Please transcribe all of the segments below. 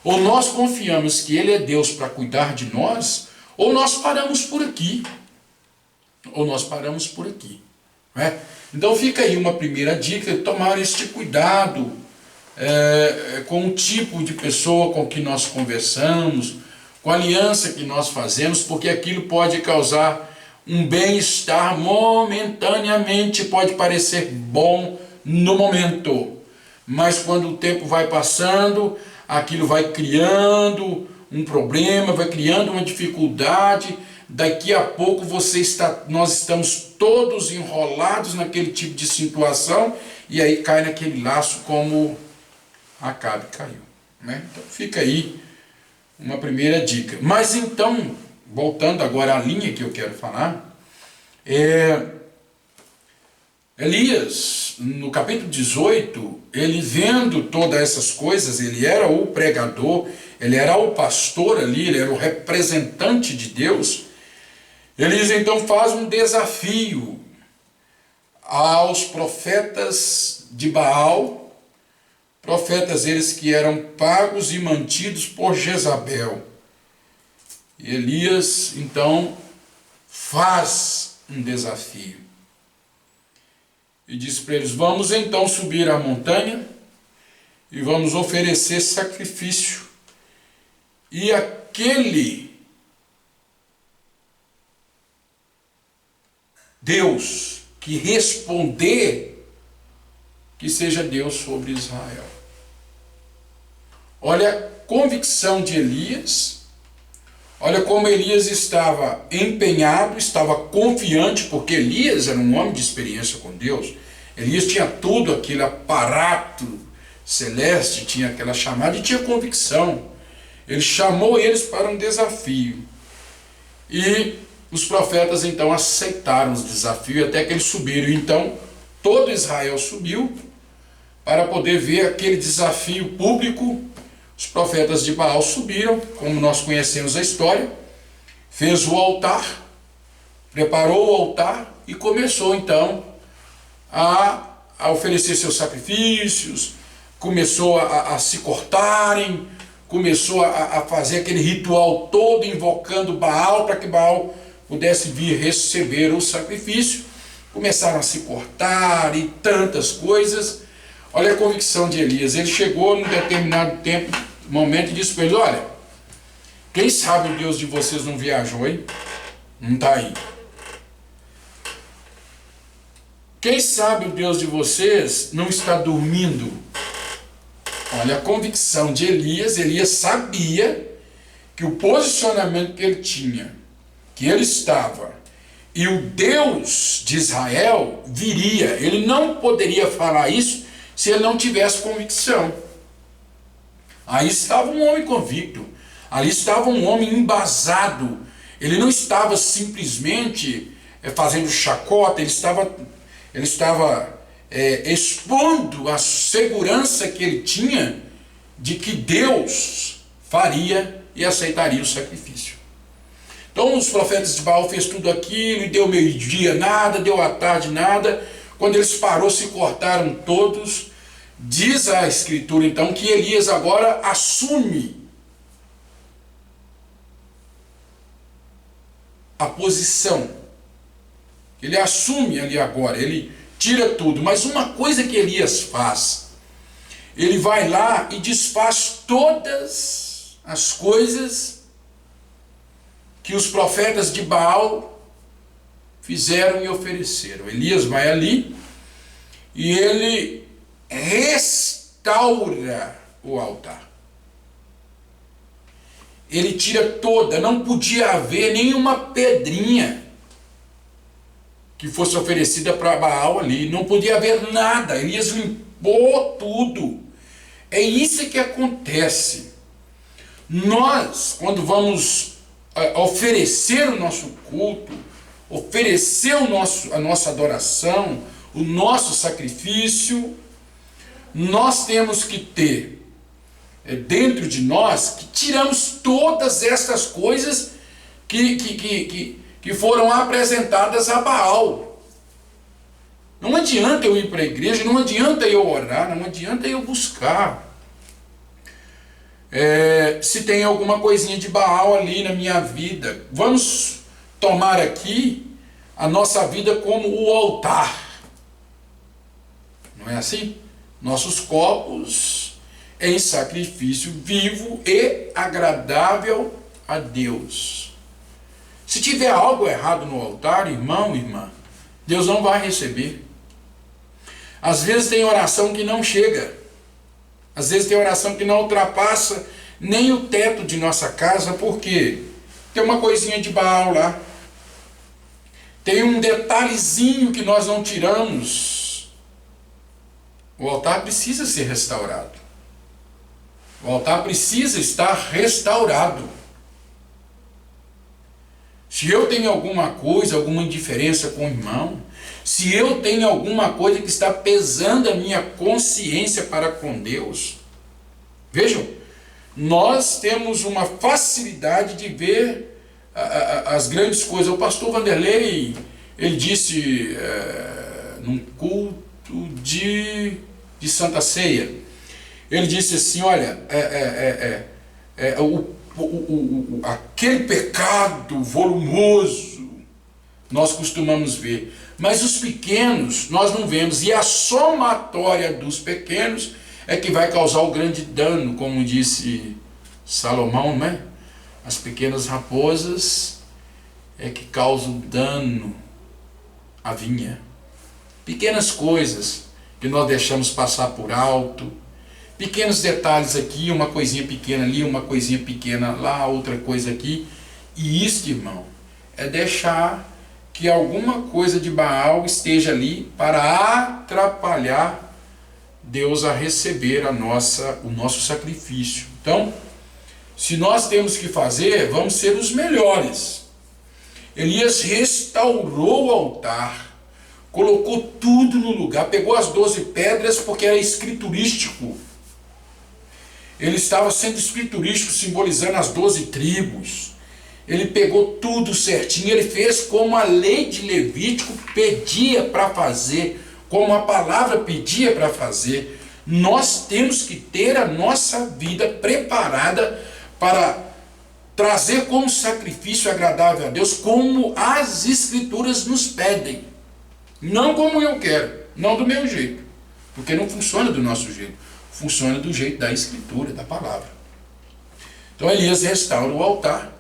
Ou nós confiamos que Ele é Deus para cuidar de nós, ou nós paramos por aqui. Ou nós paramos por aqui. Não é? Então fica aí uma primeira dica, tomar este cuidado com o tipo de pessoa com que nós conversamos, com a aliança que nós fazemos, porque aquilo pode causar um bem-estar momentaneamente, pode parecer bom no momento, mas quando o tempo vai passando, aquilo vai criando um problema, vai criando uma dificuldade, daqui a pouco nós estamos todos enrolados naquele tipo de situação, e aí cai naquele laço como Acabe caiu. Né? Então fica aí uma primeira dica. Mas então, voltando agora à linha que eu quero falar, Elias, no capítulo 18, ele vendo todas essas coisas, ele era o pregador, ele era o pastor ali, ele era o representante de Deus. Elias então faz um desafio aos profetas de Baal, profetas eles que eram pagos e mantidos por Jezabel. E Elias então faz um desafio. E diz para eles: vamos então subir a montanha e vamos oferecer sacrifício. E aquele Deus que responder, que seja Deus sobre Israel. Olha a convicção de Elias, olha como Elias estava empenhado, estava confiante, porque Elias era um homem de experiência com Deus. Elias tinha tudo aquele aparato celeste, tinha aquela chamada e tinha convicção. Ele chamou eles para um desafio. E os profetas então aceitaram os desafios até que eles subiram. Então todo Israel subiu para poder ver aquele desafio público. Os profetas de Baal subiram, como nós conhecemos a história, fez o altar, preparou o altar e começou então a oferecer seus sacrifícios, começou a se cortarem, começou a fazer aquele ritual todo invocando Baal para que Baal pudesse vir receber o sacrifício. Começaram a se cortar e tantas coisas. Olha a convicção de Elias. Ele chegou num determinado momento e disse para ele: olha, quem sabe o Deus de vocês não viajou, hein? Não está aí. Quem sabe o Deus de vocês não está dormindo? Olha a convicção de Elias. Elias sabia que o posicionamento que ele tinha, que ele estava, e o Deus de Israel viria. Ele não poderia falar isso se ele não tivesse convicção. Aí estava um homem convicto, ali estava um homem embasado. Ele não estava simplesmente fazendo chacota, ele estava expondo a segurança que ele tinha de que Deus faria e aceitaria o sacrifício. Então os profetas de Baal fez tudo aquilo, e deu meio-dia nada, deu à tarde nada. Quando eles pararam, se cortaram todos. Diz a Escritura então que Elias agora assume a posição. Ele assume ali agora, ele tira tudo. Mas uma coisa que Elias faz, ele vai lá e desfaz todas as coisas que os profetas de Baal fizeram e ofereceram. Elias vai ali e ele restaura o altar. Ele tira toda, não podia haver nenhuma pedrinha que fosse oferecida para Baal ali, não podia haver nada. Elias limpou tudo. É isso que acontece. Nós, quando vamos oferecer o nosso culto, oferecer a nossa adoração, o nosso sacrifício, nós temos que ter dentro de nós que tiramos todas essas coisas que foram apresentadas a Baal. Não adianta eu ir para a igreja, não adianta eu orar, não adianta eu buscar. se tem alguma coisinha de Baal ali na minha vida. Vamos tomar aqui a nossa vida como o altar. Não é assim? Nossos corpos em sacrifício vivo e agradável a Deus. Se tiver algo errado no altar, irmão, irmã, Deus não vai receber. Às vezes tem oração que não chega. Às vezes tem oração que não ultrapassa nem o teto de nossa casa, porque tem uma coisinha de Baal lá. Tem um detalhezinho que nós não tiramos. O altar precisa ser restaurado. O altar precisa estar restaurado. Se eu tenho alguma coisa, alguma indiferença com o irmão, se eu tenho alguma coisa que está pesando a minha consciência para com Deus, vejam, nós temos uma facilidade de ver as grandes coisas. O pastor Vanderlei, ele disse num culto de Santa Ceia, ele disse assim, olha, aquele pecado volumoso nós costumamos ver, mas os pequenos nós não vemos, e a somatória dos pequenos é que vai causar o grande dano, como disse Salomão, né? As pequenas raposas é que causam dano à vinha. Pequenas coisas que nós deixamos passar por alto, pequenos detalhes aqui, uma coisinha pequena ali, uma coisinha pequena lá, outra coisa aqui. E isso, irmão, é deixar que alguma coisa de Baal esteja ali para atrapalhar Deus a receber o nosso sacrifício. Então, se nós temos que fazer, vamos ser os melhores. Elias restaurou o altar, colocou tudo no lugar, pegou as 12 pedras porque era escriturístico. Ele estava sendo escriturístico, simbolizando as 12 tribos. Ele pegou tudo certinho, ele fez como a lei de Levítico pedia para fazer, como a palavra pedia para fazer. Nós temos que ter a nossa vida preparada para trazer como sacrifício agradável a Deus, como as Escrituras nos pedem. Não como eu quero, não do meu jeito, porque não funciona do nosso jeito, funciona do jeito da Escritura, da palavra. Então Elias restaura o altar,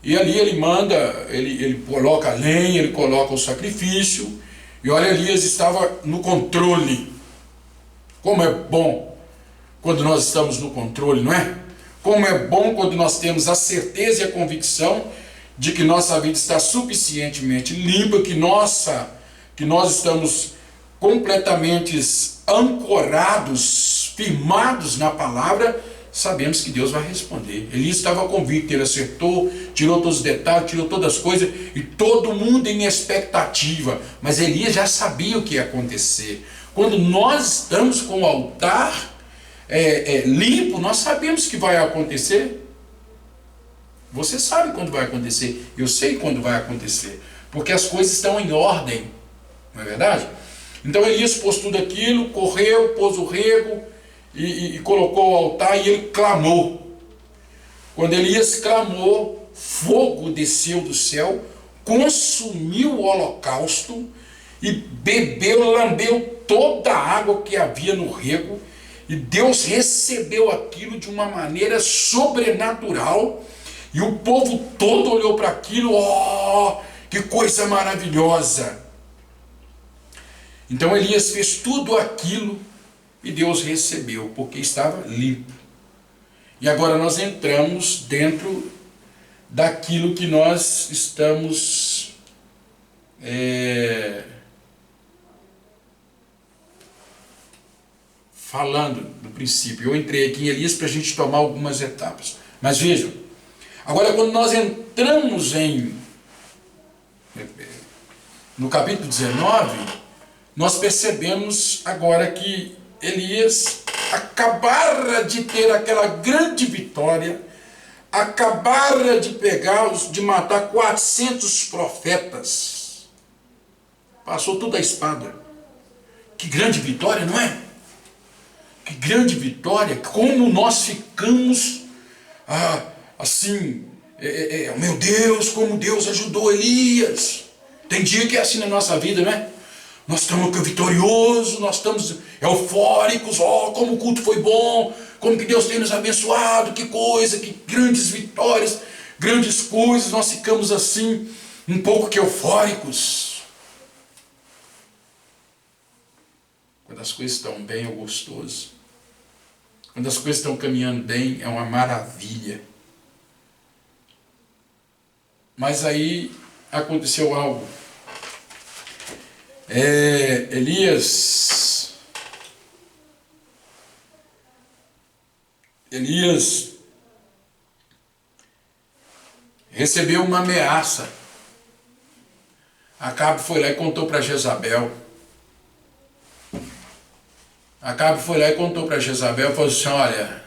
e ali ele manda, ele coloca a lenha, ele coloca o sacrifício, e olha, Elias estava no controle. Como é bom quando nós estamos no controle, não é? Como é bom quando nós temos a certeza e a convicção de que nossa vida está suficientemente limpa, que nós estamos completamente ancorados, firmados na palavra, sabemos que Deus vai responder. Elias estava convicto, ele acertou, tirou todos os detalhes, tirou todas as coisas, e todo mundo em expectativa, mas Elias já sabia o que ia acontecer. Quando nós estamos com o altar limpo, nós sabemos que vai acontecer. Você sabe quando vai acontecer, eu sei quando vai acontecer, porque as coisas estão em ordem, não é verdade? Então Elias pôs tudo aquilo, correu, pôs o rego e colocou o altar, e ele clamou. Quando Elias clamou, fogo desceu do céu, consumiu o holocausto e bebeu, lambeu toda a água que havia no rego, e Deus recebeu aquilo de uma maneira sobrenatural, e o povo todo olhou para aquilo, que coisa maravilhosa. Então Elias fez tudo aquilo e Deus recebeu, porque estava limpo. E agora nós entramos dentro daquilo que nós estamos falando do princípio. Eu entrei aqui em Elias para a gente tomar algumas etapas. Mas vejam, agora quando nós entramos no capítulo 19, nós percebemos agora que Elias acabara de ter aquela grande vitória, acabara de de matar 400 profetas. Passou tudo a espada. Que grande vitória, não é? Que grande vitória! Como nós ficamos assim, meu Deus, como Deus ajudou Elias. Tem dia que é assim na nossa vida, né? Nós estamos vitoriosos, nós estamos eufóricos, como o culto foi bom, como que Deus tem nos abençoado, que coisa, que grandes vitórias, grandes coisas, nós ficamos assim, um pouco que eufóricos. Quando as coisas estão bem, é gostoso. Quando as coisas estão caminhando bem, é uma maravilha. Mas aí aconteceu algo. Elias recebeu uma ameaça. Acabe foi lá e contou para Jezabel. Falou assim: olha,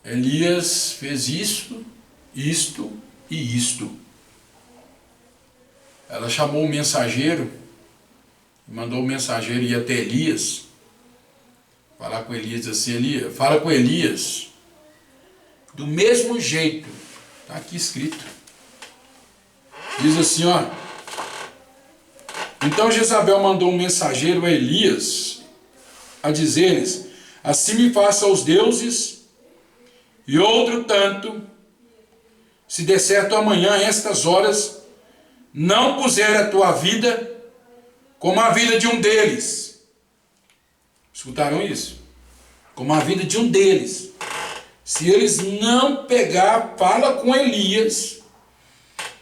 Elias fez isto e isto. Ela chamou o mensageiro, mandou o mensageiro ir até Elias, falar com Elias assim: Elias, fala com Elias, do mesmo jeito, está aqui escrito, diz assim, ó. Então Jezabel mandou um mensageiro a Elias, a dizer-lhes: assim me faça aos deuses, e outro tanto, se der certo amanhã, a estas horas, não puser a tua vida como a vida de um deles. Escutaram isso? Como a vida de um deles. Se eles não pegar, fala com Elias,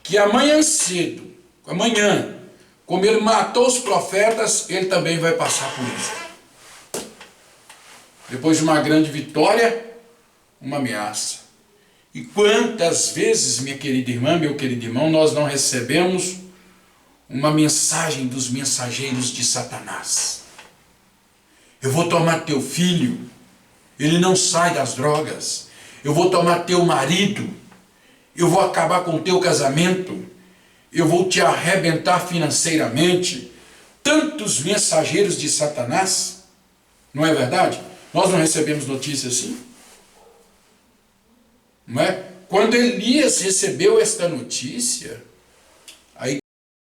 que amanhã cedo, como ele matou os profetas, ele também vai passar por isso. Depois de uma grande vitória, uma ameaça. E quantas vezes, minha querida irmã, meu querido irmão, nós não recebemos uma mensagem dos mensageiros de Satanás? Eu vou tomar teu filho, ele não sai das drogas. Eu vou tomar teu marido, eu vou acabar com o teu casamento, eu vou te arrebentar financeiramente. Tantos mensageiros de Satanás, não é verdade? Nós não recebemos notícias assim? Não é? Quando Elias recebeu esta notícia,